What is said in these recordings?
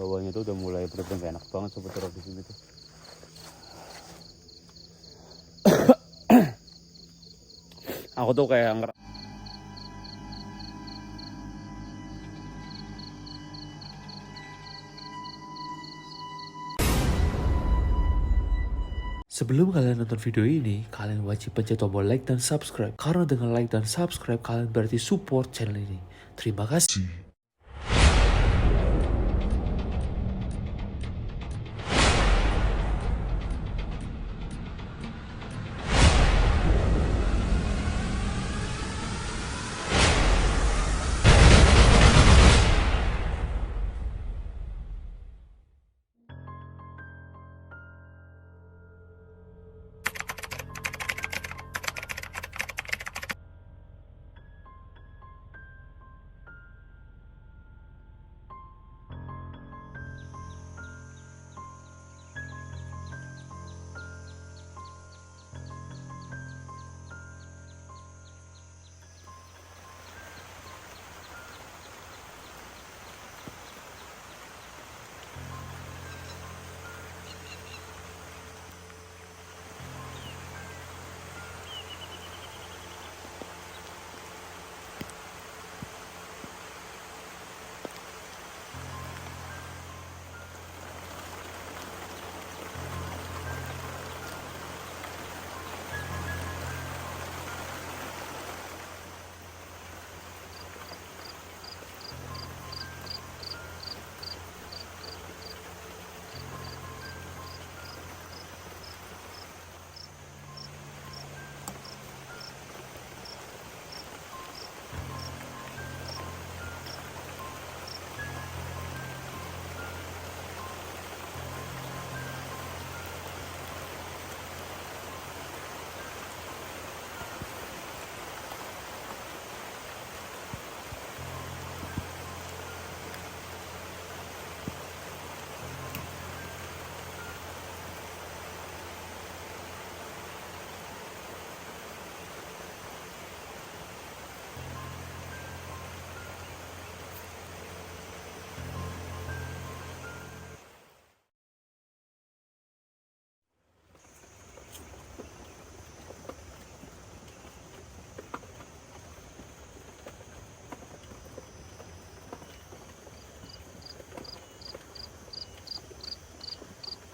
bawahnya tuh udah mulai bener-bener enak banget sobat horor di sini tuh. Aku tuh kayak Sebelum kalian nonton video ini, kalian wajib pencet tombol like dan subscribe. Karena dengan like dan subscribe, kalian berarti support channel ini. Terima kasih.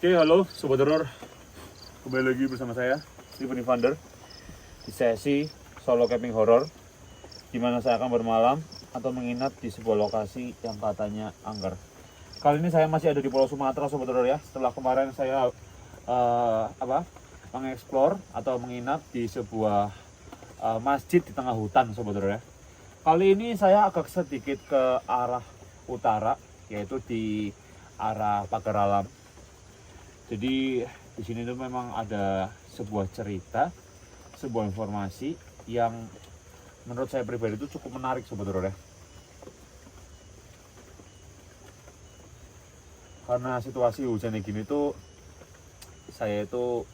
Oke, halo Sobat Horor. Kembali lagi bersama saya, Steven Evander, di sesi solo camping horor, di mana saya akan bermalam atau menginap di sebuah lokasi yang katanya angker. Kali ini saya masih ada di Pulau Sumatera, Sobat Horor ya. Setelah kemarin saya mengeksplor atau menginap di sebuah masjid di tengah hutan, Sobat Horor ya. Kali ini saya agak sedikit ke arah utara, yaitu di arah Pagar Alam. Jadi di sini tuh memang ada sebuah cerita, sebuah informasi yang menurut saya pribadi itu cukup menarik, Sobat Horor ya. Karena situasi hujan gini tuh saya itu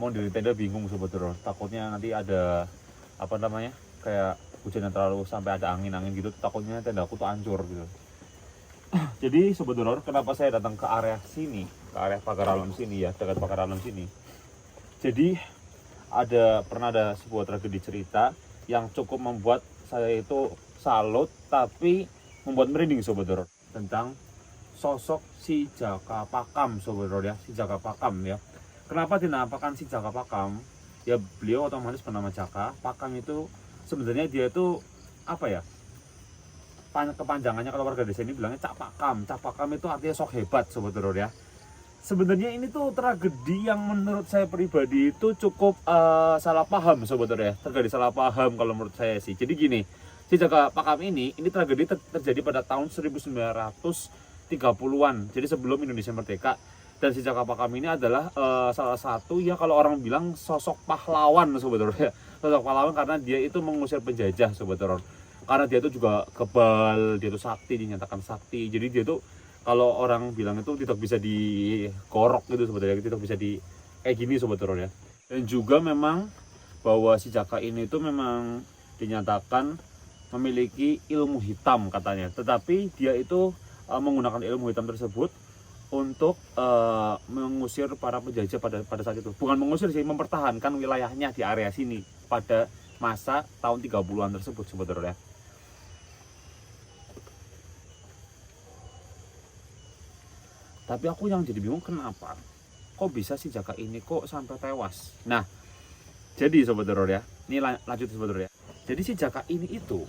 mau di tenda bingung, Sobat Horor. Takutnya nanti ada kayak hujan yang terlalu sampai ada angin-angin gitu, takutnya tenda aku tuh hancur gitu. Jadi Sobat Horor, kenapa saya datang ke area sini, ke area Pagar Alam sini ya, dekat Pagar Alam sini. Jadi pernah ada sebuah tragedi cerita yang cukup membuat saya itu salut, tapi membuat merinding, Sobat Horor, tentang sosok si Jaka Pakam, Sobat Horor ya, si Jaka Pakam ya. Kenapa dinamakan si Jaka Pakam? Ya beliau otomatis bernama Jaka. Pakam itu sebenarnya dia itu apa ya? Kepanjangannya kalau warga desa ini bilangnya Cak Pakam. Cak Pakam itu artinya sok hebat, Sobat Horor ya. Sebenarnya ini tuh tragedi yang menurut saya pribadi itu cukup salah paham, Sobat Horor ya. Terjadi salah paham kalau menurut saya sih. Jadi gini, si Jaka Pakam ini tragedi terjadi pada tahun 1930-an. Jadi sebelum Indonesia merdeka. Dan si Jaka Pakam ini adalah salah satu ya kalau orang bilang sosok pahlawan, Sobat Horor ya. Sosok pahlawan karena dia itu mengusir penjajah, Sobat Horor. Karena dia itu juga kebal, dia itu sakti, dinyatakan sakti. Jadi dia itu kalau orang bilang itu tidak bisa dikorok gitu sebenarnya, tidak bisa di kayak gini, Sobat Horor ya. Dan juga memang bahwa si Jaka ini itu memang dinyatakan memiliki ilmu hitam katanya. Tetapi dia itu menggunakan ilmu hitam tersebut untuk mengusir para penjajah pada saat itu. Bukan mengusir sih, mempertahankan wilayahnya di area sini pada masa tahun 30-an tersebut sebetulnya. Tapi aku yang jadi bingung, kenapa kok bisa si Jaka ini kok sampai tewas. Nah, jadi sobat horor ya, ini lanjut sobat horor ya. Jadi si Jaka ini itu,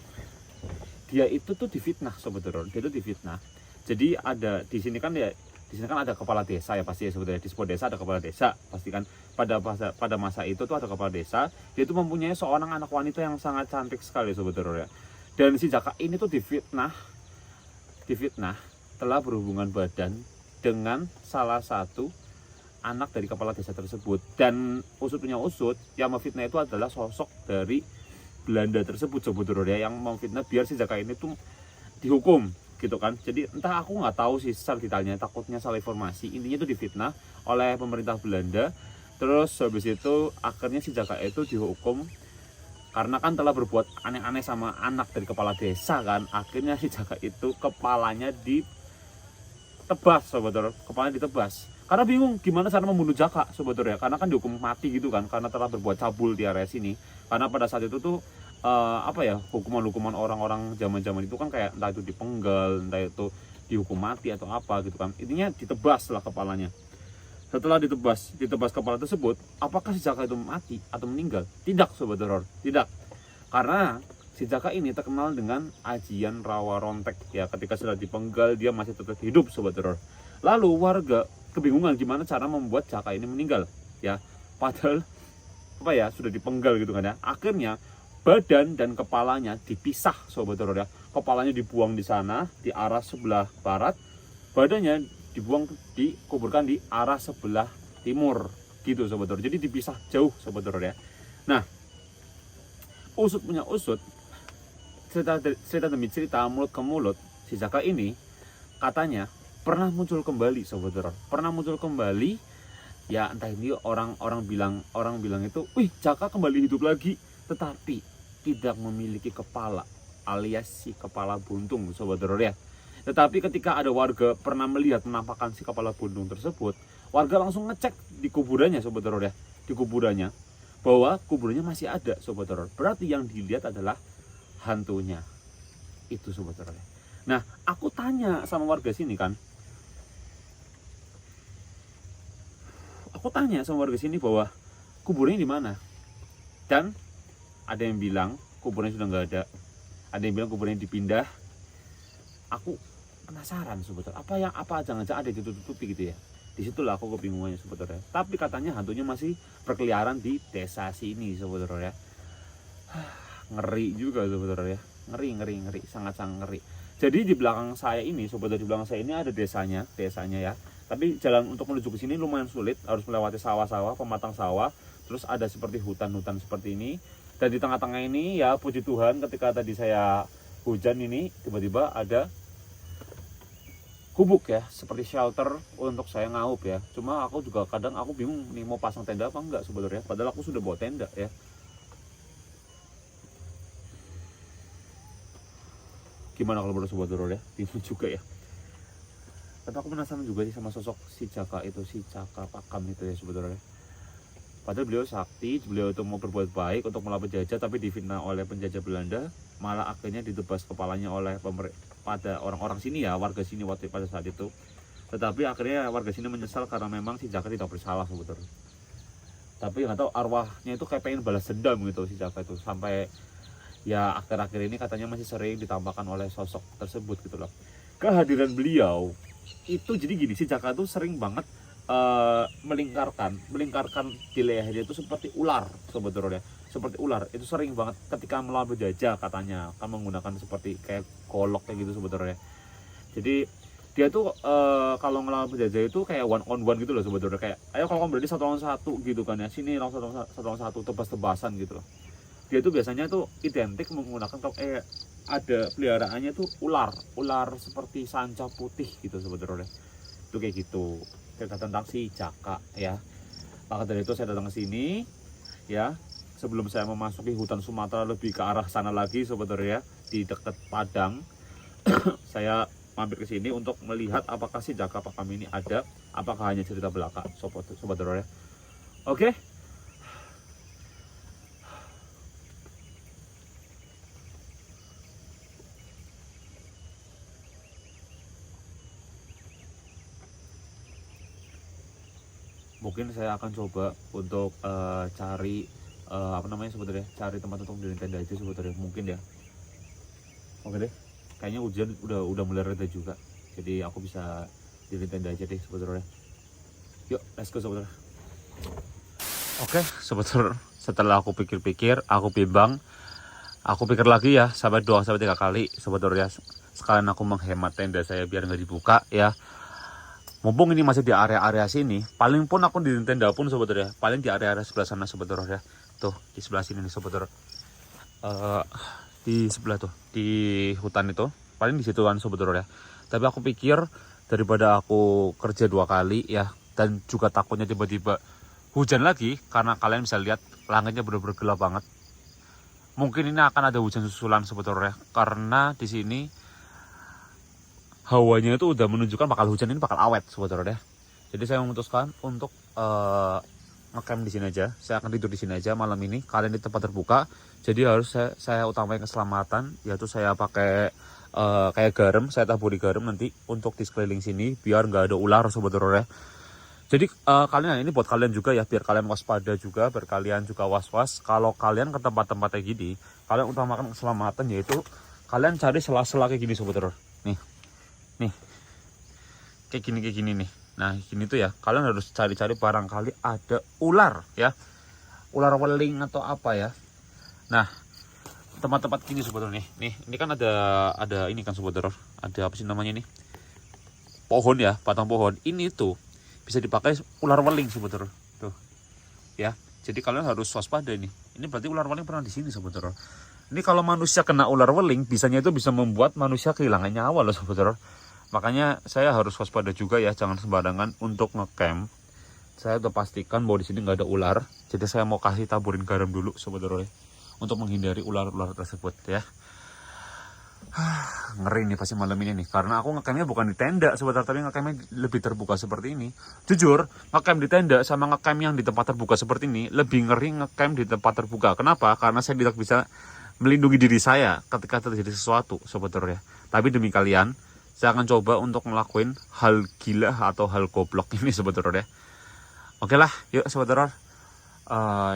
dia itu tuh difitnah sobat horor. Dia tuh difitnah. Jadi ada di sini kan ya, di sini kan ada kepala desa ya pasti ya sebetulnya. Di sebuah desa ada kepala desa pasti kan. Pada masa itu tuh ada kepala desa. Dia tuh mempunyai seorang anak wanita yang sangat cantik sekali sobat horor ya. Dan si Jaka ini tuh difitnah telah berhubungan badan dengan salah satu anak dari kepala desa tersebut. Dan usut punya usut, yang memfitnah itu adalah sosok dari Belanda tersebut sebetulnya, yang memfitnah biar si Jaka ini tuh dihukum gitu kan. Jadi entah, aku nggak tahu sih secara detailnya, takutnya salah informasi. Intinya itu difitnah oleh pemerintah Belanda. Terus habis itu akhirnya si Jaka itu dihukum karena kan telah berbuat aneh-aneh sama anak dari kepala desa kan. Akhirnya si Jaka itu kepalanya ditebas sebetulnya, kepalanya ditebas. Karena bingung gimana cara membunuh Jaka sebetulnya, karena kan dihukum mati gitu kan, karena telah berbuat cabul di area sini. Karena pada saat itu tuh hukuman-hukuman orang-orang zaman-zaman itu kan kayak entah itu dipenggal, entah itu dihukum mati atau apa gitu kan. Intinya ditebas lah kepalanya. Setelah ditebas kepala tersebut, apakah si Jaka itu mati atau meninggal? Tidak sobat horor, tidak. Karena si Jaka ini terkenal dengan ajian rawa rontek ya, ketika sudah dipenggal dia masih tetap hidup sobat horor. Lalu warga kebingungan gimana cara membuat Jaka ini meninggal ya, padahal sudah dipenggal gitu kan ya. Akhirnya badan dan kepalanya dipisah sobat horor ya. Kepalanya dibuang di sana di arah sebelah barat, badannya dikuburkan di arah sebelah timur gitu sobat horor. Jadi dipisah jauh sobat horor ya. Nah, usut punya usut, cerita demi cerita, mulut ke mulut, si Jaka ini katanya pernah muncul kembali sobat horor. Pernah muncul kembali ya, entah ini orang bilang itu, wih Jaka kembali hidup lagi, tetapi tidak memiliki kepala, alias si kepala buntung sobat horor ya. Tetapi ketika ada warga pernah melihat penampakan si kepala buntung tersebut, warga langsung ngecek di kuburannya sobat horor ya, di kuburannya, bahwa kuburannya masih ada sobat horor. Berarti yang dilihat adalah hantunya itu sobat horor ya. Nah, aku tanya sama warga sini kan, bahwa kuburnya di mana? Dan ada yang bilang kuburnya sudah nggak ada, ada yang bilang kuburnya dipindah. Aku penasaran sebetulnya, apa jangan-jangan ada ditutupi gitu ya. Disitulah aku kebingungannya sebetulnya. Tapi katanya hantunya masih berkeliaran di desa sini sebetulnya ya. Ngeri juga sebetulnya ya, ngeri, sangat-sangat ngeri. Jadi di belakang saya ini sebetulnya, di belakang saya ini ada desanya ya. Tapi jalan untuk menuju ke sini lumayan sulit, harus melewati sawah-sawah, pematang sawah, terus ada seperti hutan-hutan seperti ini. Dan di tengah-tengah ini ya puji Tuhan, ketika tadi saya hujan ini tiba-tiba ada gubuk ya, seperti shelter untuk saya ngaup ya. Cuma aku juga kadang aku bingung nih mau pasang tenda apa enggak sebenarnya, padahal aku sudah bawa tenda ya. Gimana kalau menurut sobat horor ya, bingung juga ya. Tapi aku penasaran juga sih sama sosok si Jaka itu, si Jaka Pakam itu ya sebetulnya. Padahal beliau sakti, beliau itu mau berbuat baik untuk melawan penjajah, tapi difitnah oleh penjajah Belanda, malah akhirnya ditebas kepalanya oleh pada orang-orang sini ya, warga sini pada saat itu. Tetapi akhirnya warga sini menyesal karena memang si Jaka tidak bersalah sebetulnya. Tapi nggak tahu arwahnya itu kayak pengen balas dendam gitu si Jaka itu, sampai ya akhir-akhir ini katanya masih sering ditampakkan oleh sosok tersebut gitu loh. Kehadiran beliau itu jadi gini, si Jaka tuh sering banget melingkarkan di lehernya itu seperti ular sebetulnya, seperti ular. Itu sering banget ketika melawan penjajah katanya kan menggunakan seperti kayak golok kayak gitu sebetulnya. Jadi dia tuh kalau melawan penjajah itu kayak one on one gitu loh sebetulnya, kayak ayo kalau kamu berani 1 lawan 1 gitu kan ya, sini langsung 1 lawan 1, tebas-tebasan gitu loh. Dia tuh biasanya tuh identik menggunakan ada peliharaannya tuh ular seperti sanca putih gitu sebetulnya. Itu kayak gitu cerita tentang si Jaka ya. Maka dari itu saya datang ke sini ya, sebelum saya memasuki hutan Sumatera lebih ke arah sana lagi sebetulnya ya, di dekat Padang. Saya mampir ke sini untuk melihat apakah si Jaka Pakam ini ada, apakah hanya cerita belaka, sobat horor ya. Oke. Mungkin saya akan coba untuk cari apa namanya sebetulnya, cari tempat untuk diriin tenda aja sebetulnya, mungkin ya. Oke deh, kayaknya hujan udah mulai reda juga, jadi aku bisa diriin tenda aja deh sebetulnya. Yuk, let's go sebetulnya. Oke sebetulnya, setelah aku pikir-pikir, aku bimbang, aku pikir lagi ya, sampai 2-3 kali sebetulnya. Sekalian aku menghemat tenda saya biar nggak dibuka ya. Mumpung ini masih di area-area sini, paling pun aku di tenda pun sebetulnya, paling di area-area sebelah sana sebetulnya ya. Tuh, di sebelah sini nih sebetulnya. Di sebelah tuh, di hutan itu, paling di situ kan sebetulnya. Tapi aku pikir daripada aku kerja 2 kali ya, dan juga takutnya tiba-tiba hujan lagi, karena kalian bisa lihat langitnya benar-benar gelap banget. Mungkin ini akan ada hujan susulan sebetulnya, karena di sini hawanya itu udah menunjukkan bakal hujan, ini bakal awet sebetulnya. Jadi saya memutuskan untuk ngecamp di sini aja. Saya akan tidur di sini aja malam ini. Kalian di tempat terbuka. Jadi harus saya utamakan keselamatan, yaitu saya pakai kayak garam, saya taburi garam nanti untuk di sekeliling sini biar nggak ada ular sebetulnya. Jadi kalian, ini buat kalian juga ya, biar kalian waspada juga, biar kalian juga was-was. Kalau kalian ke tempat-tempat kayak gini, kalian utamakan keselamatan, yaitu kalian cari sela-sela kayak gini sebetulnya. Nih, kayak gini nih. Nah gini tuh ya, kalian harus cari-cari barangkali ada ular ya, ular weling atau apa ya. Nah tempat-tempat gini sebetulnya nih, ini kan ada ini kan sebetulnya, ada apa sih namanya nih, pohon ya, batang pohon ini tuh bisa dipakai ular weling sebetulnya tuh ya. Jadi kalian harus waspada ini berarti ular weling pernah di sini sebetulnya. Ini kalau manusia kena ular weling, bisanya itu bisa membuat manusia kehilangan nyawa loh sebetulnya. Makanya saya harus waspada juga ya, jangan sembarangan untuk ngecamp. Saya udah pastikan bahwa di sini nggak ada ular, jadi saya mau kasih taburin garam dulu sebetulnya untuk menghindari ular-ular tersebut ya. Ngeri nih pasti malam ini nih, karena aku ngecampnya bukan di tenda sebetulnya, tapi ngecampnya lebih terbuka seperti ini. Jujur, ngecamp di tenda sama ngecamp yang di tempat terbuka seperti ini lebih ngeri ngecamp di tempat terbuka. Kenapa? Karena saya tidak bisa melindungi diri saya ketika terjadi sesuatu sebetulnya. Tapi demi kalian, saya akan coba untuk ngelakuin hal gila atau hal goblok ini sebetulnya. Oke lah, yuk sebetulnya.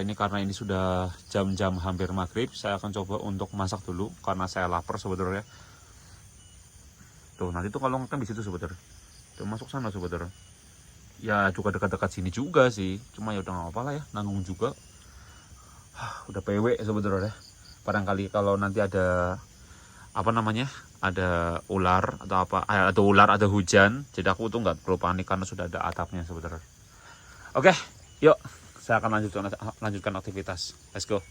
Ini karena ini sudah jam-jam hampir maghrib, saya akan coba untuk masak dulu karena saya lapar sebetulnya. Tuh nanti tuh kalau ngecamp di situ sebetulnya, tuh masuk sana sebetulnya. Ya juga dekat-dekat sini juga sih, cuma ya udah nggak apa lah ya, nanggung juga. Udah PW sebetulnya. Barangkali kalau nanti ada apa namanya, ada ular atau apa, ada ular, ada hujan, jadi aku tuh nggak perlu panik karena sudah ada atapnya sebetulnya. Oke, yuk saya akan lanjutkan aktivitas. Let's go.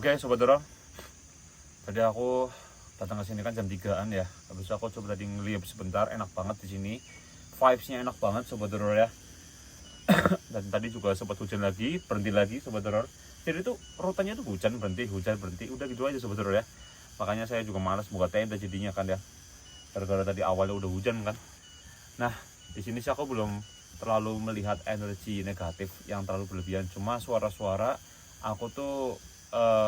Oke Sobat Horor, tadi aku datang ke sini kan jam 3-an ya. Habis itu aku coba tadi ngeliat sebentar, enak banget di sini. Vibes-nya enak banget Sobat Horor ya. Dan tadi juga sempat hujan lagi, berhenti lagi Sobat Horor. Jadi itu rutenya tuh hujan berhenti, udah gitu aja Sobat Horor ya. Makanya saya juga malas buka tenda jadinya kan ya. Gara-gara tadi awalnya udah hujan kan. Nah, di sini sih aku belum terlalu melihat energi negatif yang terlalu berlebihan. Cuma suara-suara aku tuh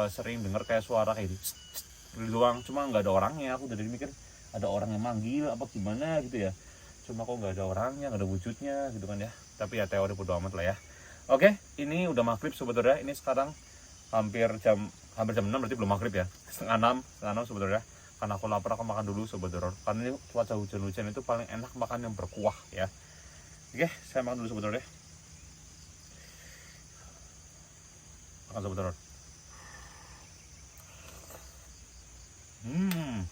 sering dengar kayak suara kayak gitu doang, cuma nggak ada orangnya. Aku dari mikir ada orang yang manggil apa gimana gitu ya, cuma kok nggak ada orangnya, nggak ada wujudnya gitu kan ya. Tapi ya teori bodo amat lah ya. Oke, ini udah maghrib sebetulnya. Ini sekarang hampir jam 6, berarti belum maghrib ya, setengah 6 sebetulnya. Karena aku lapar, aku makan dulu sebetulnya. Karena ini cuaca hujan-hujan itu paling enak makan yang berkuah ya. Oke, saya makan dulu sebetulnya. Makan sebetulnya. Hmm.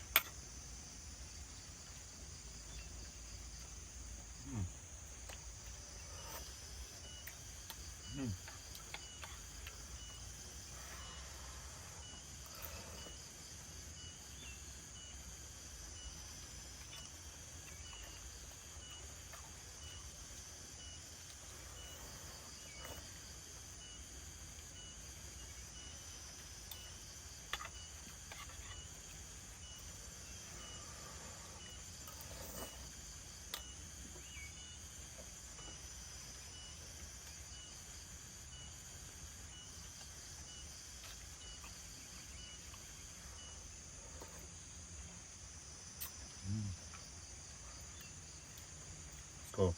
Go.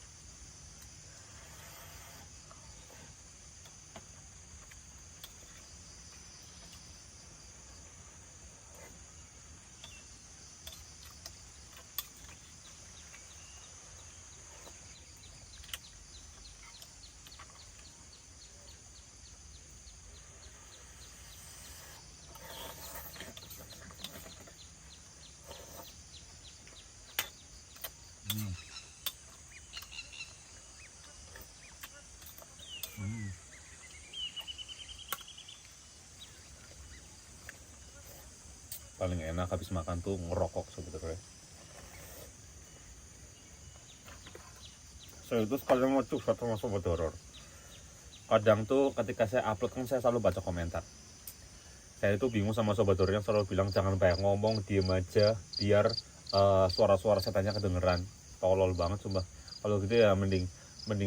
Paling enak habis makan tuh ngerokok sebetulnya. Saya itu sekalian mau curhat sama Sobat Horor. Kadang tuh ketika saya upload kan saya selalu baca komentar. Saya itu bingung sama Sobat Horor yang selalu bilang jangan banyak ngomong, diem aja biar suara-suara setannya kedengeran. Tolol banget sumpah. Kalau gitu ya mending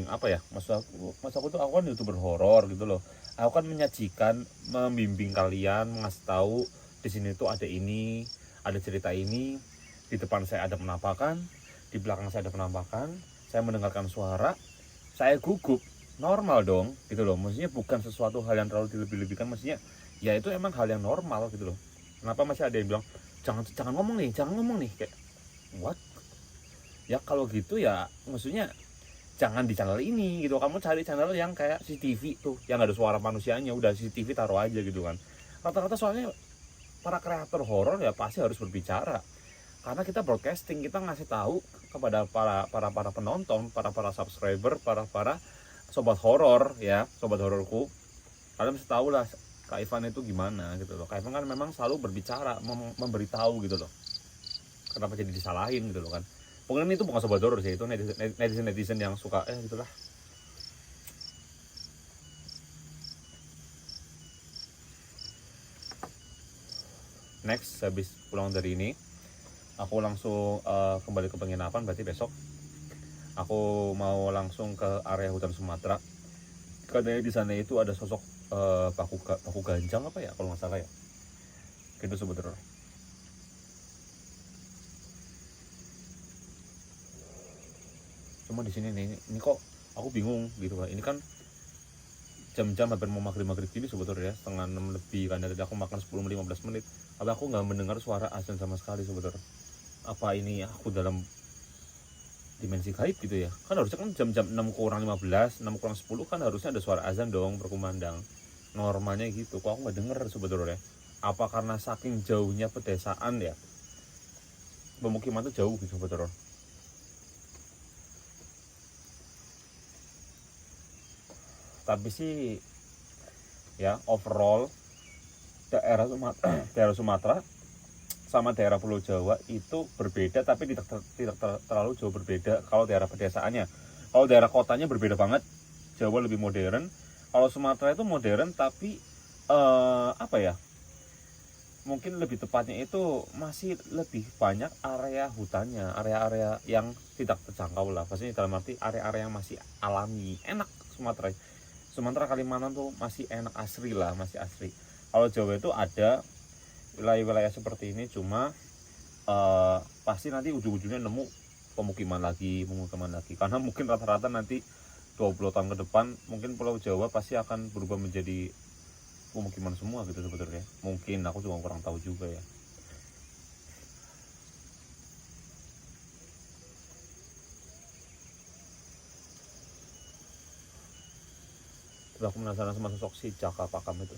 apa ya? Mas aku tuh aku kan YouTuber horor gitu loh. Aku kan menyajikan, membimbing kalian, ngasih tahu di sini tuh ada ini, ada cerita ini, di depan saya ada penampakan, di belakang saya ada penampakan, saya mendengarkan suara, saya gugup, normal dong gitu loh. Maksudnya bukan sesuatu hal yang terlalu dilebih-lebihkan, maksudnya ya itu emang hal yang normal gitu loh. Kenapa masih ada yang bilang jangan ngomong nih, kayak what? Ya kalau gitu ya maksudnya jangan di channel ini gitu. Kamu cari channel yang kayak CCTV tuh, yang ada suara manusianya, udah CCTV taruh aja gitu kan. Rata-rata soalnya para kreator horor ya pasti harus berbicara, karena kita broadcasting, kita ngasih tahu kepada para penonton, para subscriber, para sobat horor ya, sobat hororku. Kalian mesti tahu lah Kak Ivan itu gimana gitu loh. Kak Ivan kan memang selalu berbicara, memberitahu gitu loh. Kenapa jadi disalahin gitu loh kan. Mungkin itu bukan sobat horor sih, itu netizen yang suka gitulah. Next, habis pulang dari ini aku langsung kembali ke penginapan. Berarti besok aku mau langsung ke area hutan Sumatera, karena di sana itu ada sosok paku ganjang apa ya kalau nggak salah ya, gitu sebetulnya. Cuma di sini nih, ini kok aku bingung gitu kan. Ini kan jam-jam hampir mau maghrib gini sebetulnya ya, setengah 6 lebih kan. Tadi aku makan 10-15 menit, tapi aku nggak mendengar suara azan sama sekali sebetulnya. Apa ini aku dalam dimensi gaib gitu ya? Kan harusnya kan jam-jam 6 kurang 15, 6 kurang 10 kan harusnya ada suara azan dong berkumandang. Normalnya gitu, kok aku nggak denger sebetulnya. Apa karena saking jauhnya pedesaan ya? Pemukiman tuh jauh gitu sebetulnya. Tapi sih ya overall daerah Sumatera, daerah Sumatera sama daerah Pulau Jawa itu berbeda, tapi tidak terlalu jauh berbeda kalau daerah pedesaannya. Kalau daerah kotanya berbeda banget, Jawa lebih modern. Kalau Sumatera itu modern tapi apa ya, mungkin lebih tepatnya itu masih lebih banyak area hutannya, area-area yang tidak terjangkau lah. Maksudnya dalam arti area-area yang masih alami, enak. Sumatera Kalimantan tuh masih enak, asri lah, masih asri. Kalau Jawa itu ada wilayah-wilayah seperti ini, cuma pasti nanti ujung-ujungnya nemu pemukiman lagi, karena mungkin rata-rata nanti 20 tahun ke depan mungkin Pulau Jawa pasti akan berubah menjadi pemukiman semua gitu sebetulnya. Mungkin, aku juga kurang tahu juga ya. Tapi aku penasaran sama sosok si Jaka Pakam itu.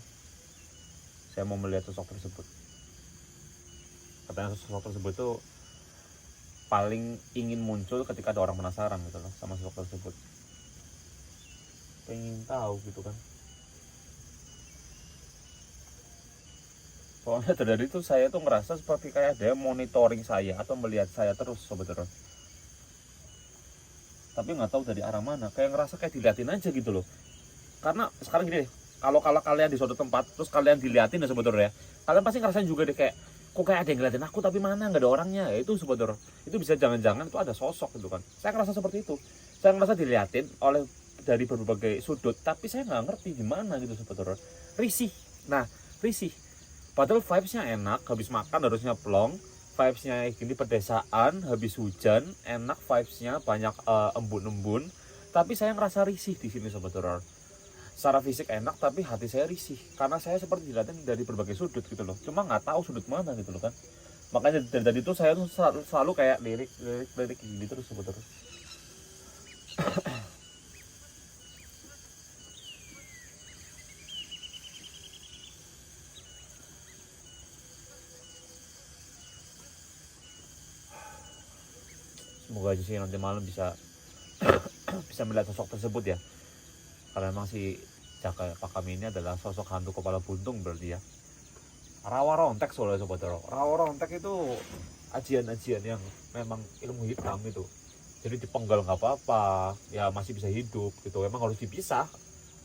Saya mau melihat sosok tersebut. Katanya sosok tersebut itu paling ingin muncul ketika ada orang penasaran gitu loh sama sosok tersebut. Pengen tahu gitu kan. Soalnya dari itu saya tuh ngerasa seperti kayak ada yang monitoring saya atau melihat saya terus sebetulnya. Tapi nggak tahu dari arah mana. Kayak ngerasa kayak diliatin aja gitu loh. Karena sekarang gini deh, kalau kalian di suatu tempat terus kalian diliatin ya sebetulnya, kalian pasti ngerasain juga deh kayak kok kayak ada yang ngeliatin aku tapi mana nggak ada orangnya. Ya, itu sebetulnya itu bisa jangan-jangan itu ada sosok gitu kan. Saya ngerasa seperti itu. Saya ngerasa diliatin oleh dari berbagai sudut, tapi saya nggak ngerti gimana gitu sebetulnya. Risih. Nah, risih. Padahal vibesnya enak, habis makan harusnya plong. Vibesnya gini pedesaan, habis hujan, enak vibesnya, banyak embun-embun. Tapi saya ngerasa risih di sini sebetulnya. Secara fisik enak tapi hati saya risih karena saya seperti dilihatin dari berbagai sudut gitu loh, cuma nggak tahu sudut mana gitu loh kan. Makanya dari tadi itu saya tuh selalu kayak lirik gini terus sebetulnya. Semoga aja sih nanti malam bisa bisa melihat sosok tersebut ya, karena memang si Jaka Pakam ini adalah sosok hantu kepala buntung berarti ya. Rawa rontek soalnya sobat Ro. Rawa rontek itu ajian-ajian yang memang ilmu hitam itu. Jadi dipenggal nggak apa-apa, ya masih bisa hidup gitu. Emang harus dipisah,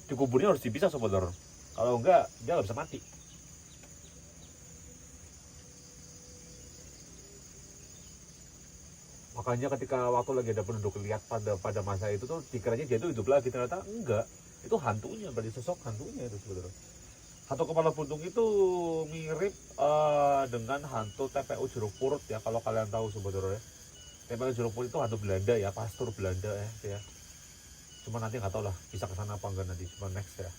dikuburnya harus dipisah sobat Ro. Kalau enggak dia nggak bisa mati. Makanya ketika waktu lagi ada penduduk lihat pada masa itu tuh dikiranya dia itu hidup lagi, ternyata enggak. Itu hantunya, berarti sosok hantunya itu sebetulnya. Hantu kepala buntung itu mirip dengan hantu TPU Jeruk Purut ya, kalau kalian tahu sebetulnya. TPU Jeruk Purut itu hantu Belanda ya, pastor Belanda ya. Cuma nanti nggak tahu lah bisa kesana apa enggak nanti, cuma next ya.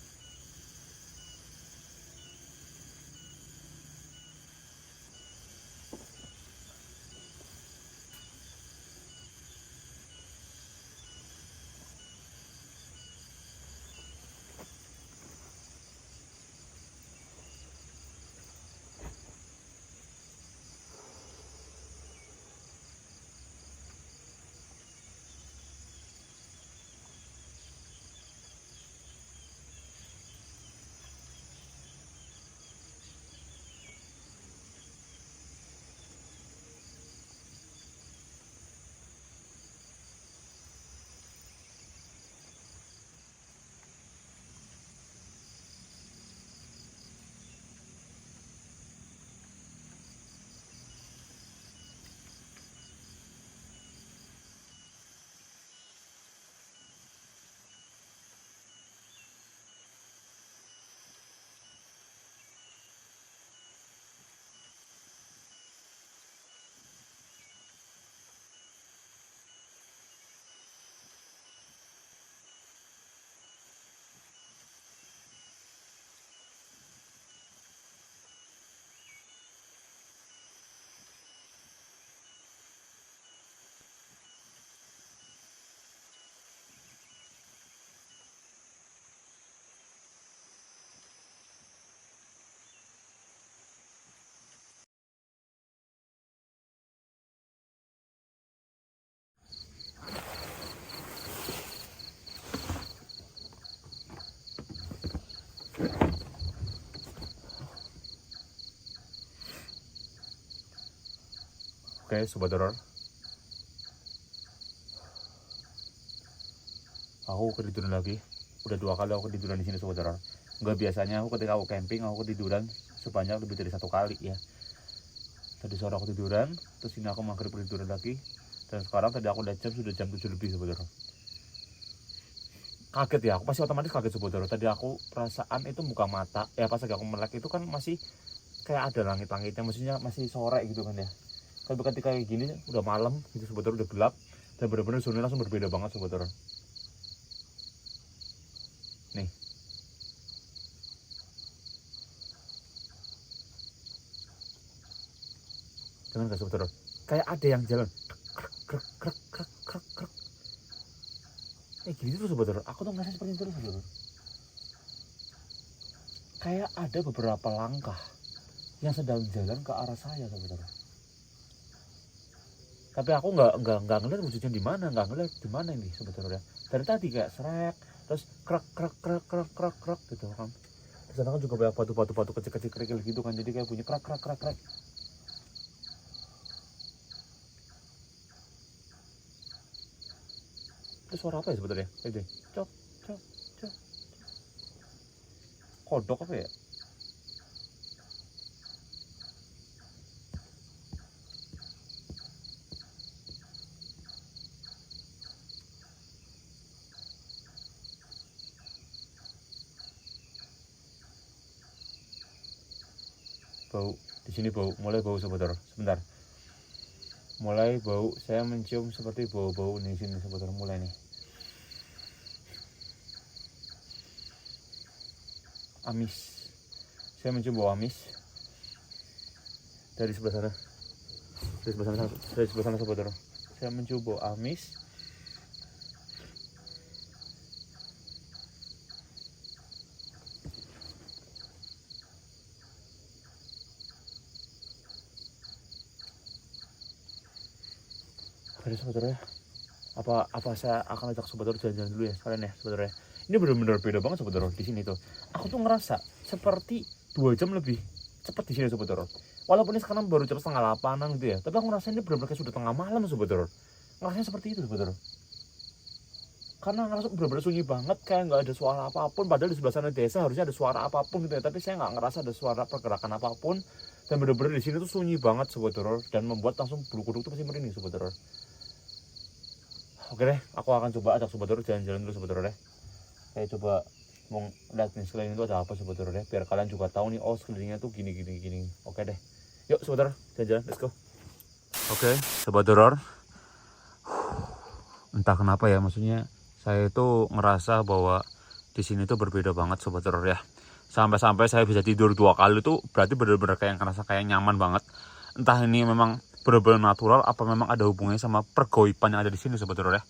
Oke, sobat horor. Aku ketiduran lagi. Udah 2 kali aku ketiduran di sini sobat horor. Nggak biasanya aku ketika aku camping aku ketiduran sebanyak lebih dari 1 kali ya. Tadi sore aku tiduran, terus ini aku maghrib tiduran lagi. Dan sekarang tadi aku lihat jam sudah jam 7 lebih sobat horor. Kaget ya, aku pasti otomatis kaget sobat horor. Tadi aku perasaan itu buka mata, ya pas lagi aku melek itu kan masih kayak ada langit-langitnya, maksudnya masih sore gitu kan ya. Tapi ketika kayak gini udah malam gitu sobat horor, udah gelap dan benar-benar suhunya langsung berbeda banget sobat horor. Nih. Jangan gak sobat horor, kayak ada yang jalan krek krek krek krek krek. Gini terus sobat horor, aku tuh ngerasa seperti itu terus sobat horor. Kayak ada beberapa langkah yang sedang jalan ke arah saya sobat horor. Tapi aku nggak ngeliat wujudnya di mana, nggak ngeliat di mana ini sobat horor ya. Dari tadi kayak serek, terus krek krek krek krek krek krek gitu kan. Di sana kan juga banyak batu-batu kecil-kecil kerikil gitu kan, jadi kayak bunyi krek krek krek krek. Itu suara apa ya sebetulnya? Ini cok cok cok. Kodok apa ya? Bau di sini, bau mulai bau sobat horor. Sebentar, mulai bau, saya mencium seperti bau-bau di sini sobat horor, mulai nih. Amis, saya mencium bau amis dari sebelah sana, dari sebelah sana sobat horor. Saya mencium bau amis. Oke sobat horor ya, apa saya akan ajak sobat horor jalan-jalan dulu ya sekalian ya sobat horor ya. Ini benar-benar beda banget sobat horor di sini tuh. Aku tuh ngerasa seperti 2 jam lebih cepat di sini sobat horor. Walaupun ini sekarang baru jam 7:30 gitu ya, tapi aku ngerasa ini benar-benar kayak sudah tengah malam sobat horor. Ngerasanya seperti itu sobat horor. Karena ngerasa benar-benar sunyi banget, kayak nggak ada suara apapun. Padahal di sebelah sana desa harusnya ada suara apapun gitu ya, tapi saya nggak ngerasa ada suara pergerakan apapun. Dan benar-benar di sini tuh sunyi banget sobat horor, dan membuat langsung bulu kuduk tuh pasti merinding sobat horor. Oke deh, aku akan coba ajak sobat horor jalan-jalan dulu sobat horor ya. Saya coba mau lihat nih sekeliling itu ada apa sobat horor ya, biar kalian juga tahu nih, oh sekelilingnya tuh gini. Oke deh, yuk sobat horor jalan-jalan, let's go. Oke sobat horor, entah kenapa ya, maksudnya saya itu ngerasa bahwa di sini tuh berbeda banget sobat horor ya. Sampai-sampai saya bisa tidur 2 kali tuh berarti benar-benar kayak ngerasa kayak nyaman banget. Entah ini memang benar-benar natural apa memang ada hubungannya sama pergoipan yang ada di sini sobat horor ya.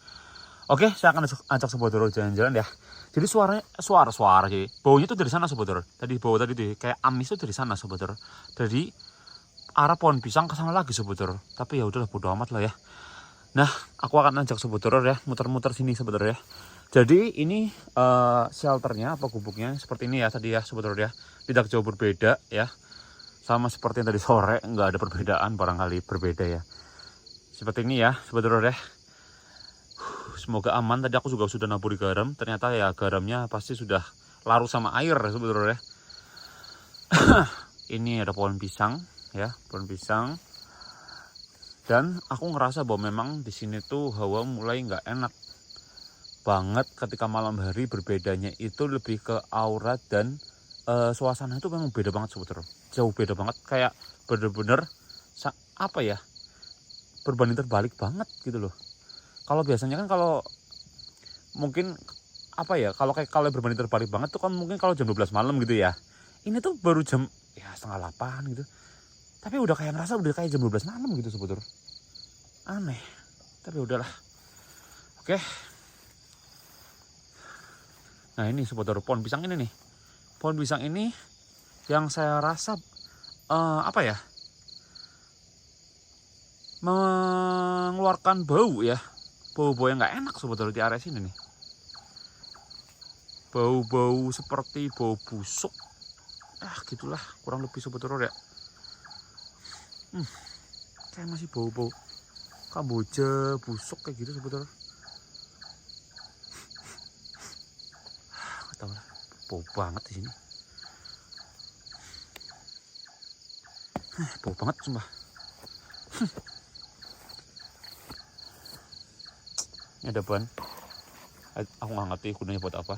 Oke, saya akan ajak sobat horor jalan-jalan ya. Jadi suara jadi baunya tuh dari sana sobat horor. Tadi bau tadi tuh kayak amis tuh dari sana sobat horor. Dari arah pohon pisang ke sana lagi sobat horor. Tapi ya udahlah bodo amat lah ya. Nah, aku akan ajak sobat horor ya muter-muter sini sobat horor ya. Jadi ini shelternya apa gubuknya seperti ini ya tadi ya sobat horor ya. Tidak jauh berbeda ya. Sama seperti yang tadi sore, nggak ada perbedaan, barangkali berbeda ya. Seperti ini ya sobat horor ya. Semoga aman. Tadi aku juga sudah naburi garam, ternyata ya garamnya pasti sudah larut sama air sobat horor ya. Ini ada pohon pisang ya, pohon pisang. Dan aku ngerasa bahwa memang di sini tuh hawa mulai nggak enak banget ketika malam hari. Berbedanya itu lebih ke aura dan suasana itu memang beda banget sobat horor. Jauh beda banget, kayak bener-bener apa ya, berbanding terbalik banget gitu loh. Kalau biasanya kan kalau mungkin apa ya, kalau berbanding terbalik banget tuh kan mungkin kalau jam 12 malam gitu ya. Ini tuh baru jam ya 7:30 gitu. Tapi udah kayak ngerasa udah kayak jam 12 malam gitu sobat horor. Aneh. Tapi udahlah. Oke. Nah ini sobat horor, pohon pisang ini nih. Pohon pisang ini yang saya rasa apa ya, mengeluarkan bau ya. Bau-bau yang nggak enak sobat horor di area sini nih. Bau-bau seperti bau busuk. Gitulah kurang lebih sobat horor ya. Kayak masih bau-bau Kamboja, busuk kayak gitu sebetulnya. Gak tau lah, bau banget di sini. Bau banget sumpah. Ini ada ban. Aku nggak ngerti gunanya buat apa.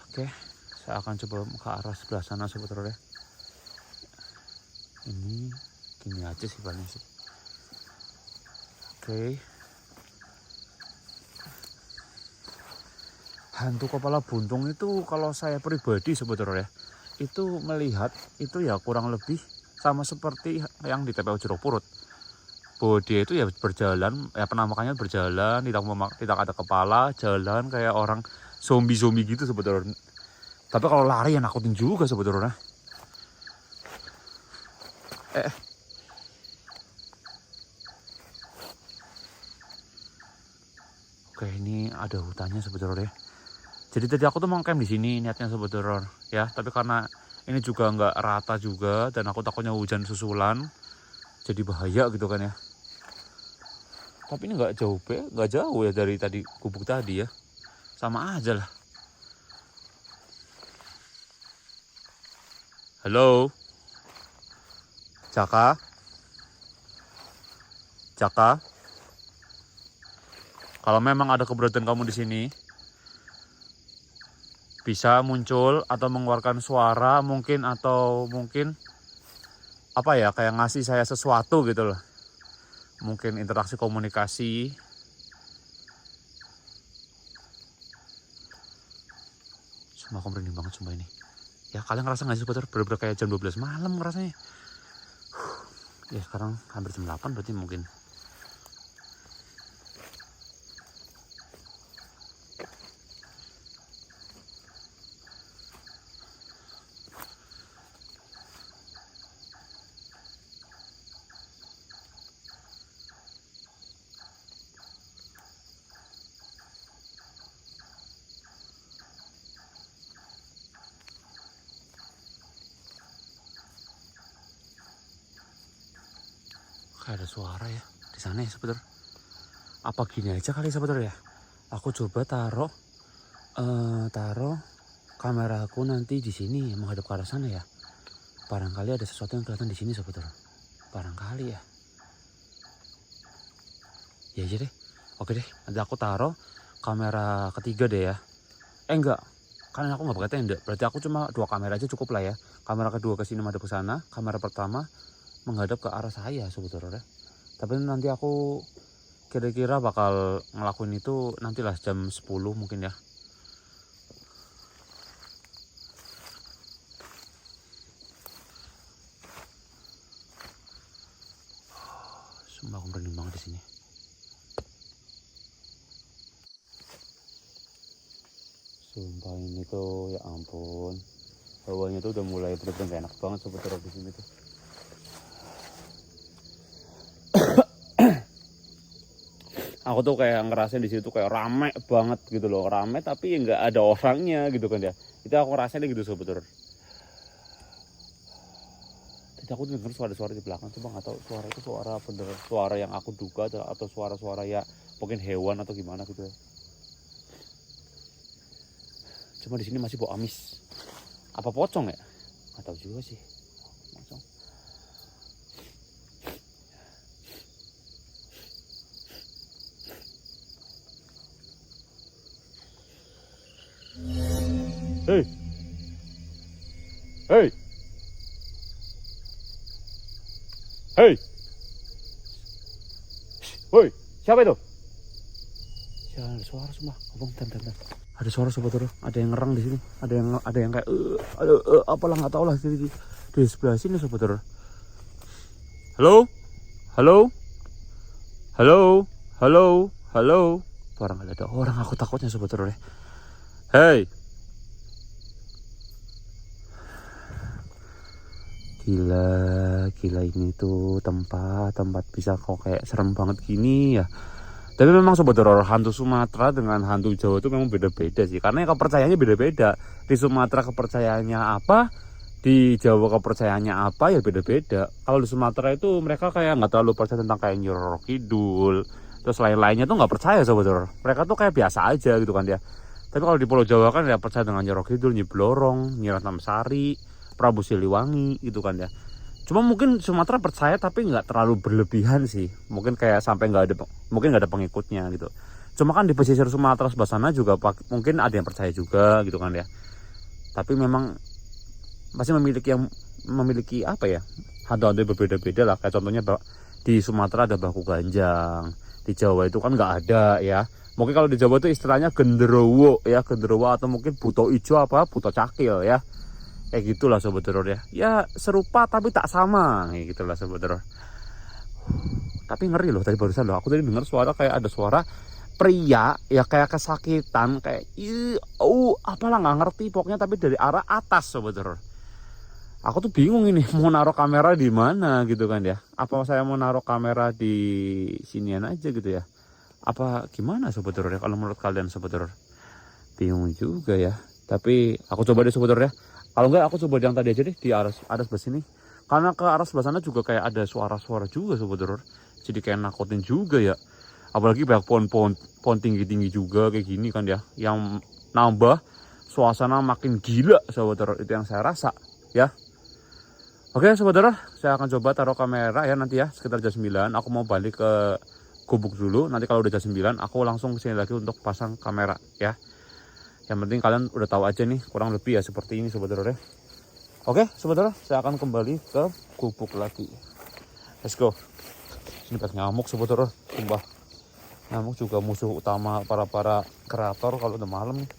Oke, saya akan coba ke arah sebelah sana sebetulnya. Ini gini aja sih paling sih. Oke. Hantu kepala buntung itu kalau saya pribadi sebetulnya itu melihat itu ya kurang lebih sama seperti yang di TPO Jeruk Purut. Bahwa dia itu ya berjalan, ya penampakannya berjalan, tidak ada kepala, jalan kayak orang zombie gitu sebetulnya. Tapi kalau lari yang nakutin juga sebetulnya. Oke, ini ada hutannya sebetulnya. Jadi tadi aku tuh mau camp di sini niatnya sebetulnya ya, tapi karena ini juga nggak rata juga dan aku takutnya hujan susulan, jadi bahaya gitu kan ya. Tapi ini nggak jauh ya dari tadi gubuk tadi ya, sama aja lah. Halo, Jaka, Jaka. Kalau memang ada keberadaan kamu di sini, bisa muncul atau mengeluarkan suara mungkin, atau mungkin apa ya, kayak ngasih saya sesuatu gitu loh. Mungkin interaksi komunikasi. Sumpah aku merinding banget sumpah ini. Ya kalian ngerasa gak sih bener-bener kayak jam 12 malam ngerasanya. Ya sekarang hampir jam 8 berarti mungkin. Kayak ada suara ya di sana ya sebetulnya. Apa gini aja kali sebetulnya ya. Aku coba taruh kamera aku nanti di sini menghadap ke arah sana ya. Barangkali ada sesuatu yang kelihatan di sini sebetulnya. Barangkali ya. Ya aja deh. Oke deh, nanti aku taruh kamera ketiga deh ya. Enggak, karena aku nggak pakai tenda. Berarti aku cuma 2 kamera aja cukup lah ya. Kamera kedua ke sini menghadap ke sana, kamera pertama menghadap ke arah saya sebetulnya. Tapi nanti aku kira-kira bakal ngelakuin itu nantilah jam 10 mungkin ya. Sumpah aku merinding banget di sini. Sumpah ini tuh ya ampun. Hawanya tuh udah mulai bener-bener enak banget sebetulnya di sini tuh. Aku tuh kayak ngerasain di situ kayak rame banget gitu loh, rame tapi nggak ada orangnya gitu kan ya. Itu aku ngerasain gitu sebetulnya. Tadi aku denger suara-suara di belakang, coba nggak tahu suara itu suara bener, suara yang aku duga atau suara-suara ya mungkin hewan atau gimana gitu ya. Cuma di sini masih bau amis. Apa pocong ya? Nggak tahu juga sih. Pocong. Hei, hei, hei, woi, siapa itu? Jangan ada suara semua. Abang, bentar. Ada suara sebetulnya. Ada yang ngerang di sini. Ada yang kayak apalah nggak tahu lah di sebelah sini sebetulnya. Halo, halo, halo, halo, halo. Barang nggak ada orang. Aku takutnya sebetulnya. Hei. Gila ini tuh tempat bisa kok kayak serem banget gini ya. Tapi memang sobat horor, hantu Sumatera dengan hantu Jawa itu memang beda-beda sih. Karena yang kepercayaannya beda-beda. Di Sumatera kepercayaannya apa, di Jawa kepercayaannya apa ya beda-beda. Kalau di Sumatera itu mereka kayak nggak terlalu percaya tentang kayak Nyi Roro Kidul, terus lain-lainnya tuh nggak percaya sebetulnya. Mereka tuh kayak biasa aja gitu kan dia. Tapi kalau di Pulau Jawa kan ya percaya dengan Nyi Roro Kidul, Nyi Blorong, Nyi Ratna Sari, Prabu Siliwangi gitu kan ya. Cuma mungkin Sumatera percaya tapi nggak terlalu berlebihan sih. Mungkin kayak sampai mungkin nggak ada pengikutnya gitu. Cuma kan di pesisir Sumatera sebelah sana juga mungkin ada yang percaya juga gitu kan ya. Tapi memang pasti memiliki apa ya, hantu-hantu berbeda-beda lah. Kayak contohnya di Sumatera ada baku ganjang, di Jawa itu kan nggak ada ya. Mungkin kalau di Jawa itu istilahnya genderowo ya, genderowo atau mungkin buto ijo apa buto cakil ya. Kayak gitulah sobat teror ya. Ya serupa tapi tak sama kayak gitulah sobat teror. Tapi ngeri loh tadi barusan loh. Aku tadi dengar suara kayak ada suara pria ya kayak kesakitan kayak apalah nggak ngerti pokoknya tapi dari arah atas sobat teror. Aku tuh bingung ini mau naruh kamera di mana gitu kan ya. Apa saya mau naruh kamera di sinian aja gitu ya. Apa gimana sobat teror ya kalau menurut kalian sobat teror? Bingung juga ya. Tapi aku coba deh sobat teror ya. Kalau enggak aku coba yang tadi aja deh di arah sebelah sini. Karena ke arah sebelah sana juga kayak ada suara-suara juga sobat teror. Jadi kayak nakutin juga ya. Apalagi banyak pohon tinggi-tinggi juga kayak gini kan ya. Yang nambah suasana makin gila sobat teror. Itu yang saya rasa ya. Oke sobat teror, saya akan coba taruh kamera ya nanti ya sekitar jam 9. Aku mau balik ke gubuk dulu. Nanti kalau udah jam 9 aku langsung kesini lagi untuk pasang kamera ya. Yang penting kalian udah tahu aja nih kurang lebih ya seperti ini sobat teror ya. Oke sobat teror, saya akan kembali ke gubuk lagi. Let's go. Ini banyak nyamuk sobat teror, sumpah. Nyamuk juga musuh utama para kreator kalau udah malam nih.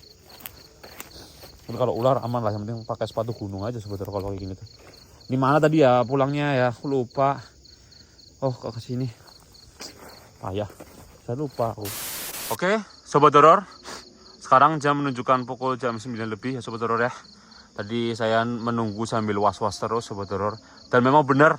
Tapi kalau ular aman lah, yang penting pakai sepatu gunung aja sobat teror kalau kayak gini tuh. Di mana tadi ya pulangnya ya, aku lupa. Oh ke sini. Payah. Saya lupa aku. Oke, sobat teror. Sekarang jam menunjukkan pukul jam 9 lebih ya sobat teror ya. Tadi saya menunggu sambil was-was terus sobat teror. Dan memang benar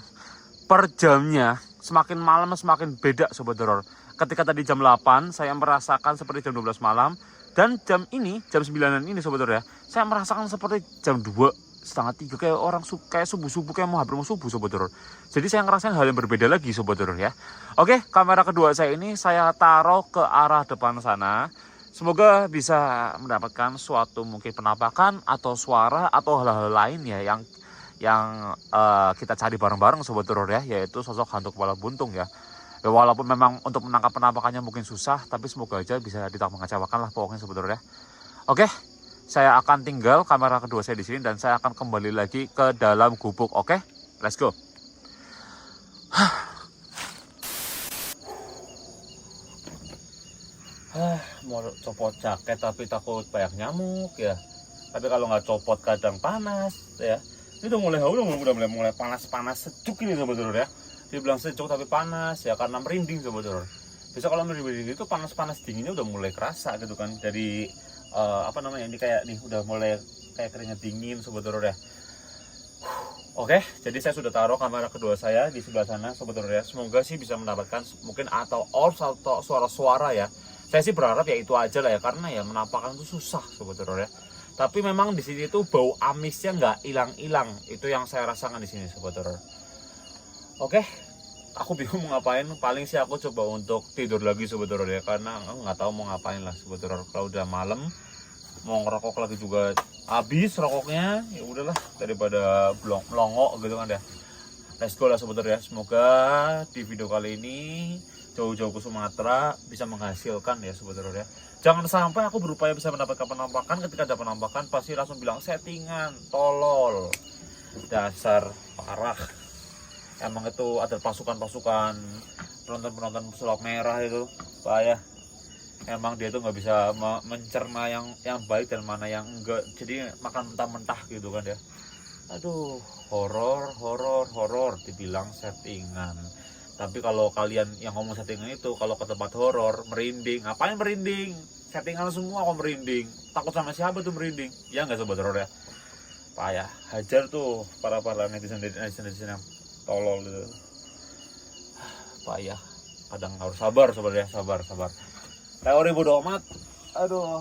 per jamnya semakin malam semakin beda sobat teror. Ketika tadi jam 8 saya merasakan seperti jam 12 malam. Dan jam ini, jam 9 ini sobat teror ya. Saya merasakan seperti jam 2:30 kayak orang kayak subuh-subuh kayak mau hampir mau subuh sobat teror. Jadi saya ngerasain hal yang berbeda lagi sobat teror ya. Oke, kamera kedua saya ini saya taruh ke arah depan sana. Semoga bisa mendapatkan suatu mungkin penampakan atau suara atau hal-hal lain ya yang kita cari bareng-bareng sobat teror ya, yaitu sosok hantu kepala buntung ya. Ya walaupun memang untuk menangkap penampakannya mungkin susah, tapi semoga aja bisa tidak mengecewakan lah pokoknya sobat teror ya. Oke, saya akan tinggal kamera kedua saya di sini dan saya akan kembali lagi ke dalam gubuk. Oke, let's go. Mau copot jaket tapi takut banyak nyamuk ya. Tapi kalau nggak copot kadang panas ya. Ini udah mulai panas sejuk ini sobat teror ya. Dibilang sejuk tapi panas ya karena merinding sobat teror. Bisa kalau merinding itu panas dinginnya udah mulai kerasa gitu kan. Dari ini kayak nih udah mulai kayak keringat dingin sobat teror ya. Oke, jadi saya sudah taruh kamera kedua saya di sebelah sana sobat teror ya. Semoga sih bisa mendapatkan mungkin atau suara-suara ya. Saya sih berharap ya itu aja lah ya, karena ya menampakkan itu susah sobat teror ya. Tapi memang di sini tuh bau amisnya nggak hilang-hilang. Itu yang saya rasakan di sini sobat teror. Oke, aku bingung mau ngapain. Paling sih aku coba untuk tidur lagi sobat teror ya, karena aku nggak tahu mau ngapain lah sobat teror. Kalau udah malam mau ngerokok lagi juga habis rokoknya, ya udahlah daripada melongok gitu kan ya. Let's go lah sobat teror ya. Semoga di video kali ini jauh-jauh ke Sumatera bisa menghasilkan ya sobat teror ya. Jangan sampai aku berupaya bisa mendapatkan penampakan, ketika ada penampakan pasti langsung bilang settingan, tolol, dasar parah. Emang itu ada pasukan-pasukan penonton pesulap merah itu bahaya. Emang dia tuh nggak bisa mencerna yang baik dan mana yang enggak, jadi makan mentah-mentah gitu kan ya. Aduh, horor dibilang settingan. Tapi kalau kalian yang ngomong settingan itu, kalau ke tempat horor merinding, ngapain merinding? Settingan semua kok merinding. Takut sama siapa tuh merinding? Ya nggak sobat horor ya. Payah. Hajar tuh para netizen yang tolol gitu. Payah. Kadang harus sabar sobat ya, sabar. Teori bodo amat. Aduh.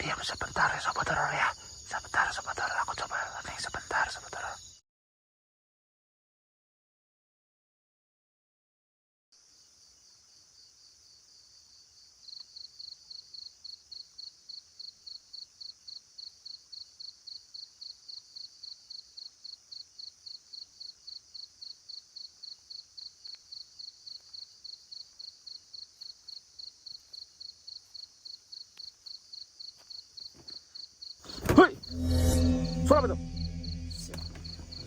Diam sebentar ya sobat horor ya. Sebentar sobat horor, aku coba nih sebentar sobat horor. Hei, suara apa itu?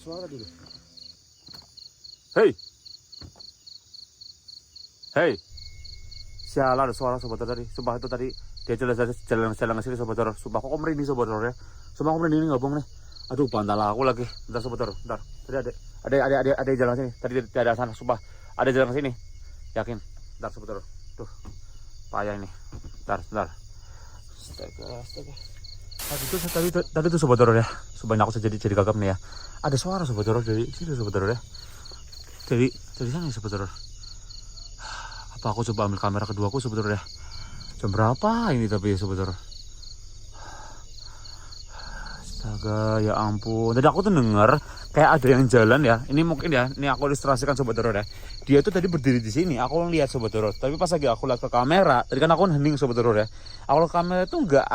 Suara dulu. Hei, hei, sialan ada suara sobat horor tadi. Sumpah itu tadi dia jalan ke sini sobat horor. Sumpah kok merinding sobat horor ya. Sumpah aku merinding gabung nih. Aduh, bantal aku lagi. Bentar sobat horor, bentar. Tadi ada yang jalan ke sini. Tadi tidak ada sana. Sumpah ada jalan ke sini. Yakin. Bentar sobat horor. Tuh, payah ini. Bentar. Astaga. Tadi tuh sobat horor ya. Sumpah aku jadi gagap nih ya. Ada suara sobat horor dari situ sobat horor ya. Dari sana ya sobat horor. Apa aku coba ambil kamera kedua aku sobat horor ya. Jam berapa ini tapi ya sobat horor. Astaga, ya ampun. Tadi aku tuh denger kayak ada yang jalan ya. Ini mungkin ya, ini aku ilustrasikan sobat horor ya. Dia tuh tadi berdiri di sini, aku lihat sobat horor. Tapi pas lagi aku lihat ke kamera, tadi kan aku hening sobat horor ya. Aku lihat kamera tuh nggak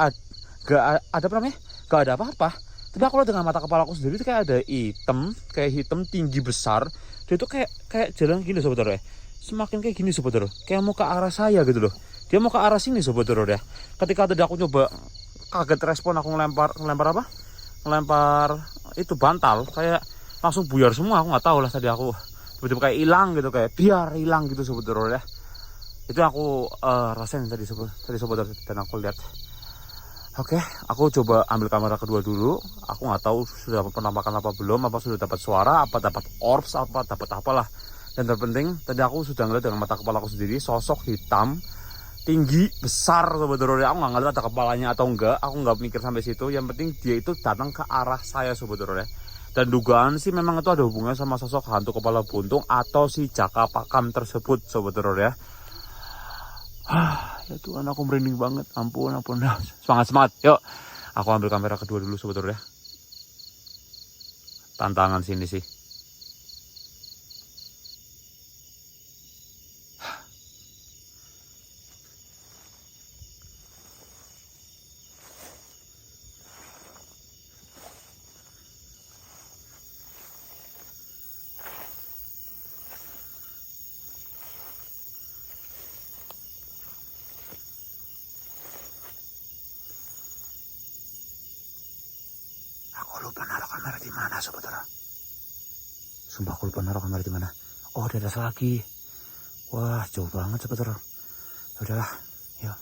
ada apa namanya? Nggak ada apa-apa. Tapi aku lihat dengan mata kepala aku sendiri tuh kayak ada hitam tinggi besar. Dia tuh kayak jalan gini sobat horor ya. Semakin kayak gini sobat horor, kayak mau ke arah saya gitu loh. Dia mau ke arah sini sobat horor ya. Ketika tadi aku coba kaget respon, aku ngelempar apa? Ngelempar itu bantal, kayak langsung buyar semua. Aku nggak tahu lah, tadi aku tiba-tiba kayak hilang gitu, kayak biar hilang gitu sobat horor ya. Itu aku rasain tadi sobat horor, dan aku lihat. Oke, aku coba ambil kamera kedua dulu. Aku nggak tahu sudah penampakan apa belum, apa sudah dapat suara, apa dapat orbs, apa dapat apalah. Dan terpenting tadi aku sudah ngeliat dengan mata kepala aku sendiri sosok hitam tinggi besar sobat horor. Aku nggak ngeliat ada kepalanya atau enggak, aku nggak mikir sampai situ. Yang penting dia itu datang ke arah saya sobat horor ya. Dan dugaan sih memang itu ada hubungannya sama sosok hantu kepala buntung atau si Jaka Pakam tersebut sobat horor ya. Ya Tuhan, aku merinding banget. Ampun. Semangat. Yuk, aku ambil kamera kedua dulu sobat horor ya. Tantangan sini sih. Aku lupa naruh kamera di mana sobat horor. Sumpah aku lupa naruh kamera di mana. Oh, ada lagi. Wah, jauh banget sobat horor. Ya udahlah, yuk.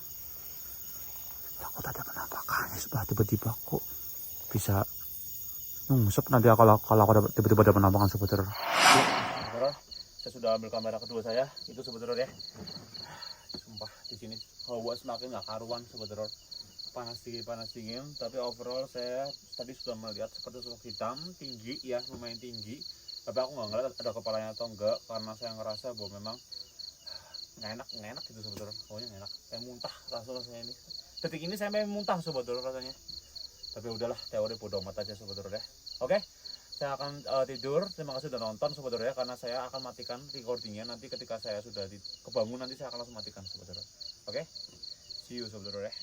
Takut ada penampakannya, sumpah tiba-tiba kok bisa nungsep nanti kalau aku dapat tiba-tiba ada penampakan sobat horor. Saya sudah ambil kamera kedua saya, itu sobat horor ya. Sumpah di sini hawa semakin nggak karuan sobat horor. Panas dingin, tapi overall saya tadi sudah melihat seperti sosok hitam tinggi ya, lumayan tinggi. Tapi aku nggak ngeliat ada kepalanya atau enggak, karena saya ngerasa bahwa memang nggak enak gitu sobat horor. Pokoknya nggak enak, saya muntah rasanya ini. Detik ini saya pengen muntah sobat horor rasanya. Tapi udahlah, teori bodoh amat aja sobat horor ya. Oke, saya akan tidur. Terima kasih sudah nonton sobat horor ya, karena saya akan matikan recordingnya nanti ketika saya sudah kebangun, nanti saya akan langsung matikan sobat horor. Oke, see you sobat horor ya.